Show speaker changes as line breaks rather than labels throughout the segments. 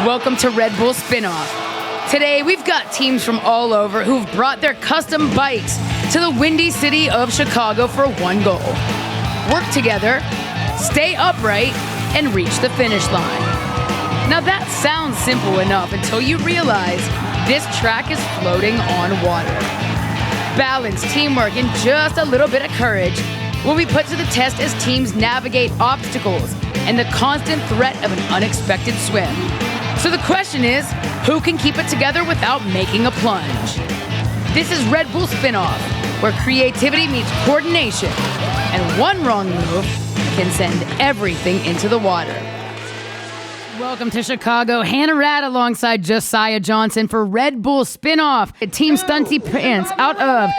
Welcome to Red Bull Spinoff. Today we've got teams from all over who've brought their custom bikes to the windy city of Chicago for one goal. Work together, stay upright, and reach the finish line. Now that sounds simple enough until you realize this track is floating on water. Balance, teamwork, and just a little bit of courage will be put to the test as teams navigate obstacles and the constant threat of an unexpected swim. So the question is, who can keep it together without making a plunge? This is Red Bull Spinoff, where creativity meets coordination, and one wrong move can send everything into the water. Welcome to Chicago. Hannah Rad alongside Josiah Johnson for Red Bull Spinoff, a Team Stunty Pants out of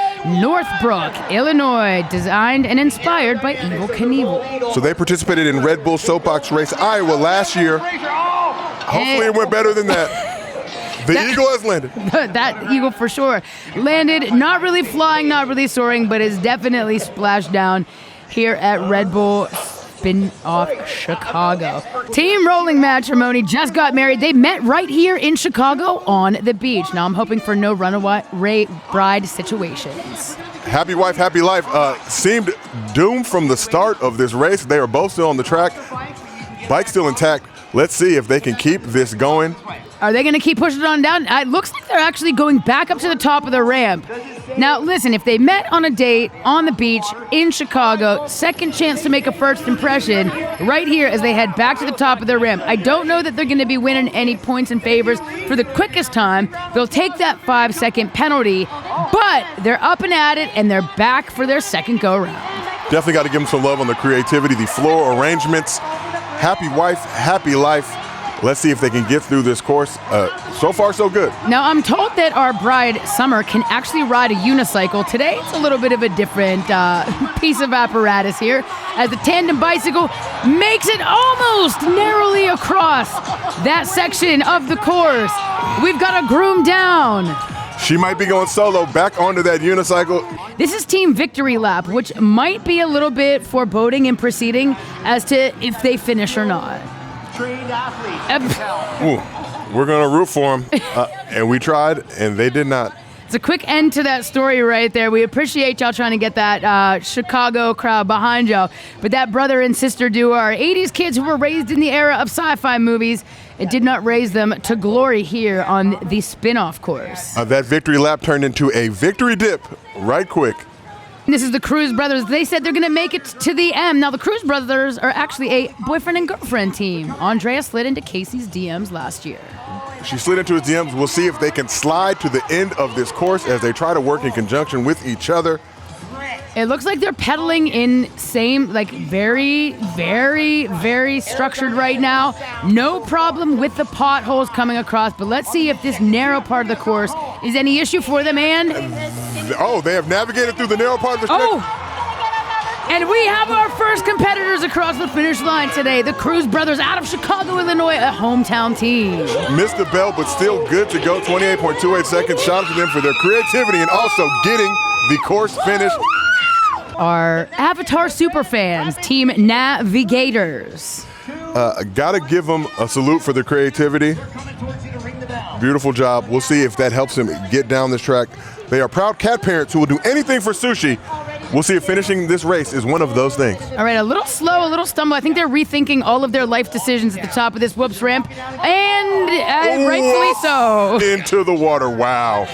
Northbrook, Illinois, designed and inspired by Evel Knievel.
So they participated in Red Bull Soapbox Race Iowa last year. Hopefully it went better than that. The eagle has landed.
That eagle for sure. Landed, not really flying, not really soaring, but is definitely splashed down here at Red Bull Spinoff Chicago. Team Rolling Matrimony just got married. They met right here in Chicago on the beach. Now I'm hoping for no runaway bride situations.
Happy wife, happy life. Seemed doomed from the start of this race. They are both still on the track. Bike still intact. Let's see if they can keep this going.
Are they going to keep pushing it on down? It looks like they're actually going back up to the top of the ramp. Now, listen, if they met on a date on the beach in Chicago, second chance to make a first impression right here as they head back to the top of their ramp. I don't know that they're going to be winning any points and favors for the quickest time. They'll take that 5-second penalty, but they're up and at it, and they're back for their second go-round.
Definitely got to give them some love on the creativity, the floor arrangements. Happy wife, happy life. Let's see if they can get through this course. So far, so good.
Now, I'm told that our bride, Summer, can actually ride a unicycle. Today, it's a little bit of a different piece of apparatus here, as the tandem bicycle makes it almost narrowly across that section of the course. We've got a groom down.
She might be going solo back onto that unicycle.
This is Team Victory Lap, which might be a little bit foreboding and proceeding as to if they finish or not.
We're going to root for them. And we tried, and they did not.
It's a quick end to that story right there. We appreciate y'all trying to get that Chicago crowd behind y'all. But that brother and sister duo are 80s kids who were raised in the era of sci-fi movies. It did not raise them to glory here on the Spinoff course.
That victory lap turned into a victory dip right quick.
This is the Cruz brothers. They said they're going to make it to the M. Now, the Cruz brothers are actually a boyfriend and girlfriend team. Andrea slid into Casey's DMs last year.
She slid into his DMs. We'll see if they can slide to the end of this course as they try to work in conjunction with each other.
It looks like they're pedaling in very, very, very structured right now. No problem with the potholes coming across, but let's see if this narrow part of the course is any issue for them. And
they have navigated through the narrow part of the stretch.
And we have our first competitors across the finish line today. The Cruz brothers out of Chicago, Illinois, a hometown team.
Missed the bell, but still good to go. 28.28 seconds. Shout out to them for their creativity and also getting the course finished.
Our Avatar superfans, Team Navigators.
Gotta give them a salute for their creativity. Beautiful job. We'll see if that helps them get down this track. They are proud cat parents who will do anything for sushi. We'll see if finishing this race is one of those things.
All right, a little slow, a little stumble. I think they're rethinking all of their life decisions at the top of this whoops ramp, and rightfully so.
Into the water, wow.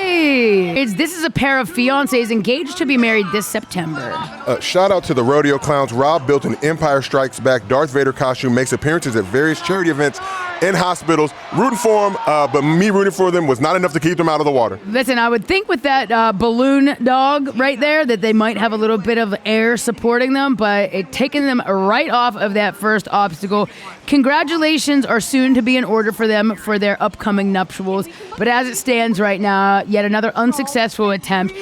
This is a pair of fiancés engaged to be married this September.
Shout out to the rodeo clowns. Rob built an Empire Strikes Back Darth Vader costume, makes appearances at various charity events and hospitals. Rooting for them, but me rooting for them was not enough to keep them out of the water.
Listen, I would think with that balloon dog right there that they might have a little bit of air supporting them, but it taking them right off of that first obstacle. Congratulations are soon to be in order for them for their upcoming nuptials. But as it stands right now, yet another unsuccessful attempt.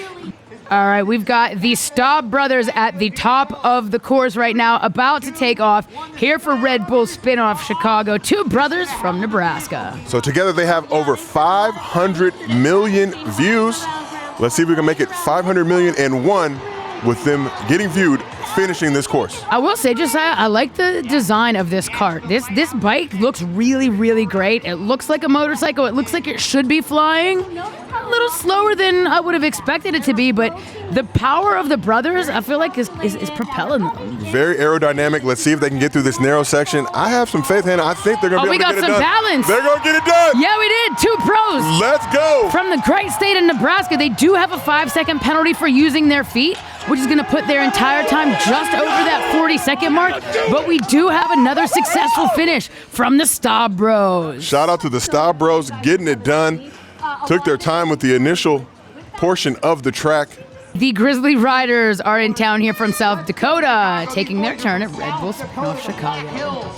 All right, we've got the Staab brothers at the top of the course right now, about to take off here for Red Bull Spinoff Chicago. Two brothers from Nebraska.
So together they have over 500 million views. Let's see if we can make it 500 million and one with them getting viewed finishing this course.
I will say, Josiah, I like the design of this cart. This bike looks really, really great. It looks like a motorcycle. It looks like it should be flying. A little slower than I would have expected it to be, but the power of the brothers, I feel like, is propelling them.
Very aerodynamic. Let's see if they can get through this narrow section. I have some faith, Hannah. I think they're going to be able to get it done.
We got some balance.
They're going to get it done.
Yeah, we did. 2 pros.
Let's go.
From the great state of Nebraska, they do have a 5-second penalty for using their feet, which is going to put their entire time just over that 40-second mark. But we do have another successful finish from the Staab Bros.
Shout out to the Staab Bros getting it done. Took their time with the initial portion of the track.
The Grizzly Riders are in town here from South Dakota, taking their turn at Red Bull Spinoff Chicago.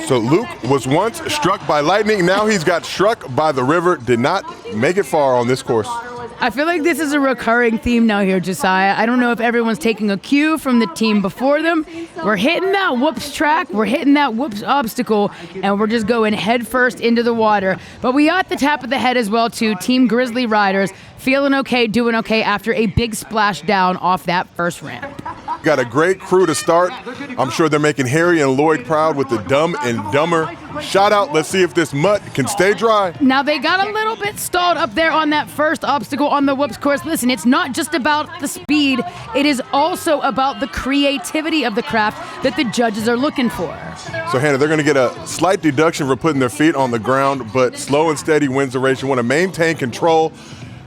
So Luke was once struck by lightning. Now he's got struck by the river. Did not make it far on this course.
I feel like this is a recurring theme now here, Josiah. I don't know if everyone's taking a cue from the team before them. We're hitting that whoops track, we're hitting that whoops obstacle, and we're just going head first into the water. But we got the tap of the head as well to Team Grizzly Riders, feeling okay, doing okay after a big splash down off that first ramp.
Got a great crew to start. I'm sure they're making Harry and Lloyd proud with the Dumb and Dumber shout out. Let's see if this mud can stay dry.
Now, they got a little bit stalled up there on that first obstacle on the whoops course. Listen, it's not just about the speed. It is also about the creativity of the craft that the judges are looking for.
So, Hannah, they're going to get a slight deduction for putting their feet on the ground, but slow and steady wins the race. You want to maintain control.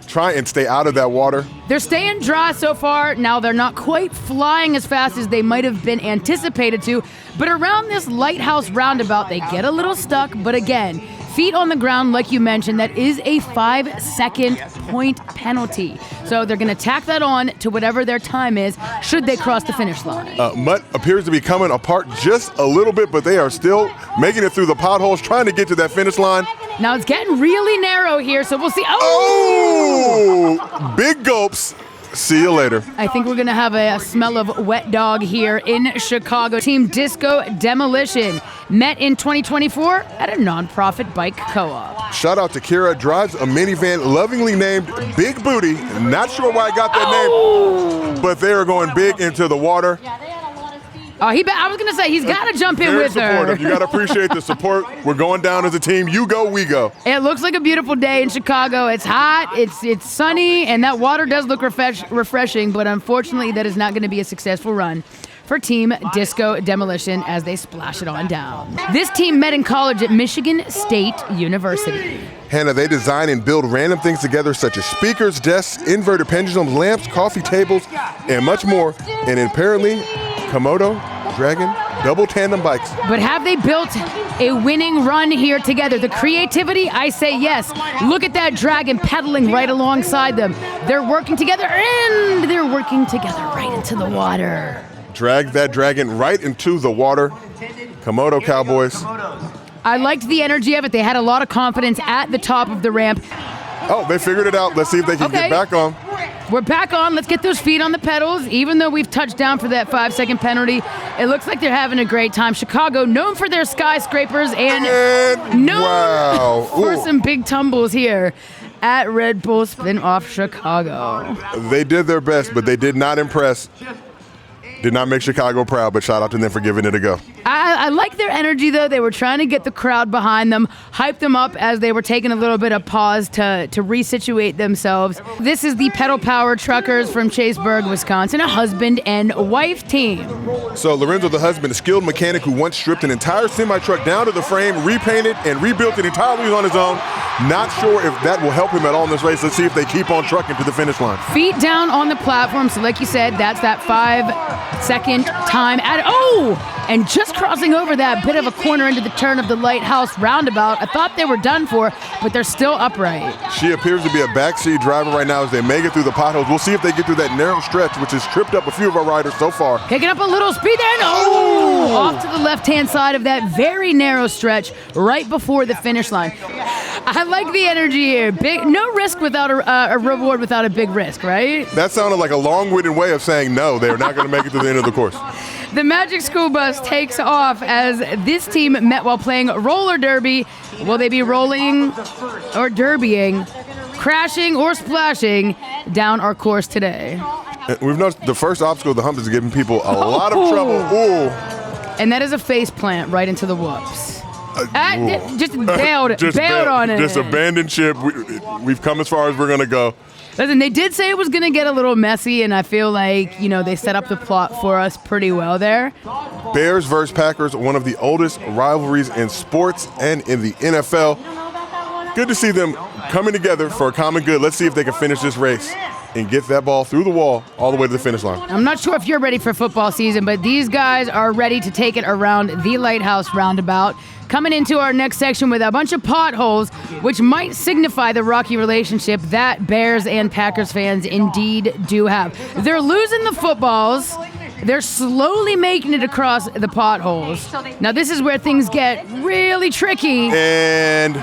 Try and stay out of that water.
They're staying dry so far. Now, they're not quite flying as fast as they might have been anticipated to, but around this lighthouse roundabout, they get a little stuck. But again, feet on the ground, like you mentioned, that is a 5-second point penalty. So they're going to tack that on to whatever their time is, should they cross the finish line.
Mud appears to be coming apart just a little bit, but they are still making it through the potholes, trying to get to that finish line.
Now it's getting really narrow here, so we'll see.
Oh! Big gulps. See you later.
I think we're going to have a smell of wet dog here in Chicago. Team Disco Demolition met in 2024 at a nonprofit bike co-op.
Shout out to Kira, drives a minivan lovingly named Big Booty. Not sure why I got that name, but they are going big into the water.
I was going to say, he's got to jump in with her.
You got to appreciate the support. We're going down as a team. You go, we go.
It looks like a beautiful day in Chicago. It's hot, it's sunny, and that water does look refreshing, but unfortunately that is not going to be a successful run for Team Disco Demolition as they splash it on down. This team met in college at Michigan State University.
Hannah, they design and build random things together such as speakers, desks, inverted pendulums, lamps, coffee tables, and much more. And apparently, Komodo, Dragon, double tandem bikes.
But have they built a winning run here together? The creativity, I say yes. Look at that Dragon pedaling right alongside them. They're working together, and they're working together right into the water.
Drag that Dragon right into the water. Komodo Cowboys.
I liked the energy of it. They had a lot of confidence at the top of the ramp.
Oh, they figured it out. Let's see if they can get back on.
We're back on. Let's get those feet on the pedals. Even though we've touched down for that 5-second penalty, it looks like they're having a great time. Chicago, known for their skyscrapers and known for some big tumbles here at Red Bull Spinoff Chicago.
They did their best, but they did not impress. Did not make Chicago proud, but shout out to them for giving it a go.
I like their energy, though. They were trying to get the crowd behind them, hype them up as they were taking a little bit of pause to resituate themselves. This is the Pedal Power Truckers from Chaseburg, Wisconsin, a husband and wife team.
So Lorenzo, the husband, a skilled mechanic who once stripped an entire semi-truck down to the frame, repainted, and rebuilt it entirely on his own. Not sure if that will help him at all in this race. Let's see if they keep on trucking to the finish line.
Feet down on the platform. So like you said, that's that 5-second time. And just crossing over that bit of a corner into the turn of the lighthouse roundabout. I thought they were done for, but they're still upright.
She appears to be a backseat driver right now as they make it through the potholes. We'll see if they get through that narrow stretch, which has tripped up a few of our riders so far.
Picking up a little speed there. Off to the left-hand side of that very narrow stretch right before the finish line. I like the energy here. No risk without a reward without a big risk, right?
That sounded like a long-winded way of saying no, they're not going to make it to the end of the course.
The Magic School Bus takes off as this team met while playing roller derby. Will they be rolling or derbying, crashing or splashing down our course today?
We've noticed the first obstacle, the hump, is giving people a lot of trouble. Ooh.
And that is a face plant right into the whoops. Just bailed on it.
Just abandoned ship. We've come as far as we're going to go.
Listen, they did say it was going to get a little messy, and I feel like, they set up the plot for us pretty well there.
Bears versus Packers, one of the oldest rivalries in sports and in the NFL. Good to see them coming together for a common good. Let's see if they can finish this race and get that ball through the wall all the way to the finish line.
I'm not sure if you're ready for football season, but these guys are ready to take it around the Lighthouse roundabout. Coming into our next section with a bunch of potholes, which might signify the rocky relationship that Bears and Packers fans indeed do have. They're losing the footballs. They're slowly making it across the potholes. Now, this is where things get really tricky.
And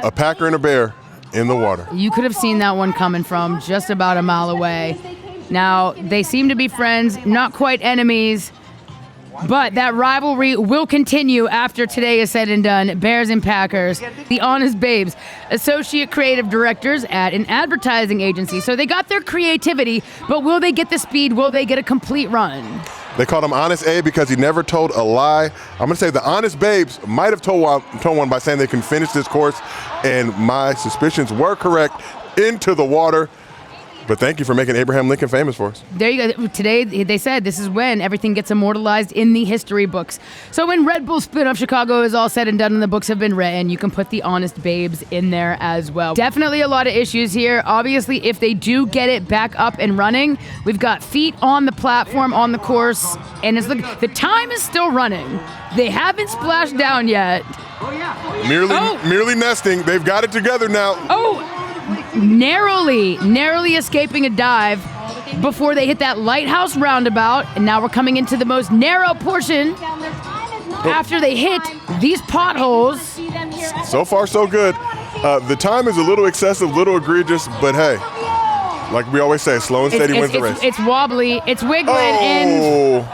a Packer and a Bear in the water.
You could have seen that one coming from just about a mile away. Now, they seem to be friends, not quite enemies, but that rivalry will continue after today is said and done. Bears and Packers, the Honest Babes, associate creative directors at an advertising agency. So they got their creativity, but will they get the speed? Will they get a complete run?
They called him Honest Abe because he never told a lie. I'm going to say the Honest Babes might have told one by saying they can finish this course, and my suspicions were correct, into the water. But thank you for making Abraham Lincoln famous for us.
There you go. Today, they said this is when everything gets immortalized in the history books. So when Red Bull Spinoff Chicago is all said and done and the books have been written, you can put the Honest Babes in there as well. Definitely a lot of issues here. Obviously, if they do get it back up and running, we've got feet on the platform, on the course, and the time is still running. They haven't splashed down yet.
Merely nesting. They've got it together now.
Narrowly escaping a dive before they hit that Lighthouse roundabout, and now we're coming into the most narrow portion after they hit these potholes.
So far, so good. The time is a little excessive, little egregious, but hey, like we always say, slow and steady wins the race.
It's wobbly, it's wiggling, and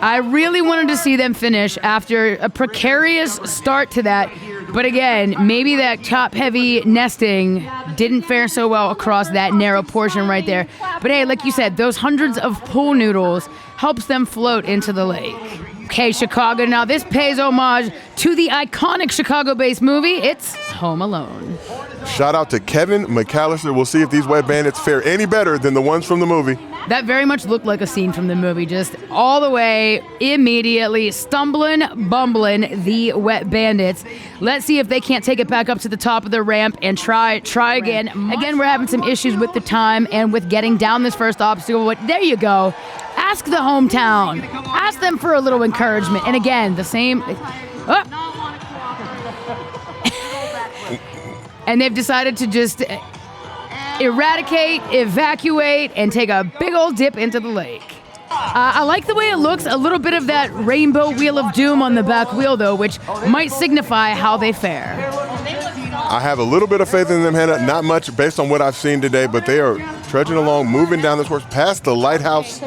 I really wanted to see them finish after a precarious start to that. But again, maybe that top-heavy nesting didn't fare so well across that narrow portion right there. But hey, like you said, those hundreds of pool noodles helps them float into the lake. Okay, Chicago, now this pays homage to the iconic Chicago-based movie. It's Home Alone.
Shout out to Kevin McAllister. We'll see if these wet bandits fare any better than the ones from the movie.
That very much looked like a scene from the movie, just all the way, immediately, stumbling, bumbling, the wet bandits. Let's see if they can't take it back up to the top of the ramp and try again. Again, we're having some issues with the time and with getting down this first obstacle, but there you go. Ask the hometown. Ask them for a little encouragement. And again, the same... And they've decided to just eradicate, evacuate, and take a big old dip into the lake. I like the way it looks. A little bit of that rainbow wheel of doom on the back wheel, though, which might signify how they fare.
I have a little bit of faith in them, Hannah. Not much based on what I've seen today, but they are trudging along, moving down this course past the lighthouse,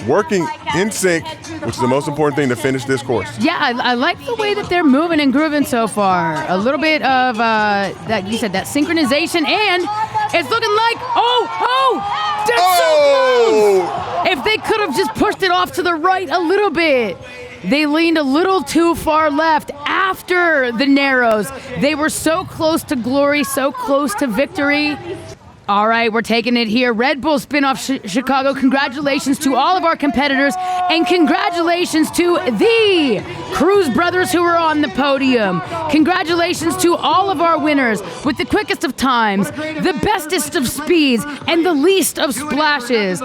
working in sync, which is the most important thing to finish this course.
Yeah, I like the way that they're moving and grooving so far. A little bit of that you said, that synchronization, and it's looking like they're so close. If they could have just pushed it off to the right a little bit. They leaned a little too far left after the narrows. They were so close to glory, so close to victory. All right, we're taking it here. Red Bull Spinoff Chicago, congratulations to all of our competitors, and congratulations to the Cruz brothers who were on the podium. Congratulations to all of our winners with the quickest of times, the bestest of speeds, and the least of splashes.